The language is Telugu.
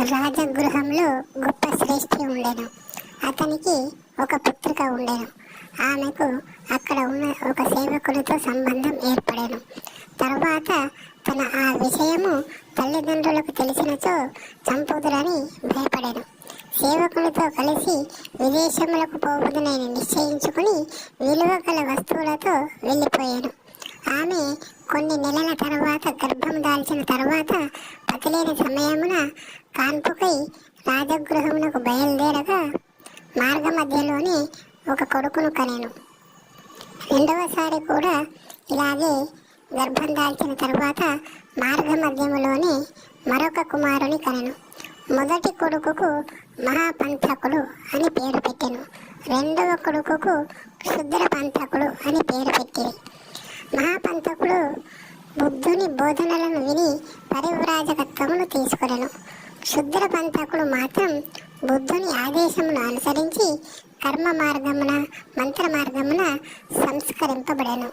రాజగృహంలో గొప్ప శ్రేష్ఠి ఉండెను. అతనికి ఒక పుత్రిక ఉండెను. ఆమెకు అక్కడ ఉన్న ఒక సేవకునితో సంబంధం ఏర్పడెను. తర్వాత తన ఆ విషయము తల్లిదండ్రులకు తెలిసినచో చంపుదురని భయపడెను. సేవకునితో కలిసి విదేశములకు పోవదునని నిశ్చయించుకుని విలువ గల వస్తువులతో వెళ్ళిపోయాను. ఆమె కొన్ని నెలల తర్వాత గర్భం దాల్చిన తర్వాత పతిలేని సమయమున కాన్పుకై రాజగృహమునకు బయలుదేరగా మార్గ మధ్యలోనే ఒక కొడుకును కనెను. రెండవసారి కూడా ఇలాగే గర్భం దాల్చిన తర్వాత మార్గ మధ్యములోనే మరొక కుమారుని కనెను. మొదటి కొడుకుకు మహాపంథకుడు అని పేరు పెట్టెను. రెండవ కొడుకుకు క్షుద్ర పంథకుడు అని పేరు పెట్టిరి. మహాపంథకుడు బుద్ధుని బోధనలను విని పరివ్రాజకత్వమును తీసుకొనెను. క్షుద్ర పంథకుడు మాత్రం బుద్ధుని ఆదేశమును అనుసరించి కర్మ మార్గమున మంత్ర మార్గమున సంస్కరింపబడెను.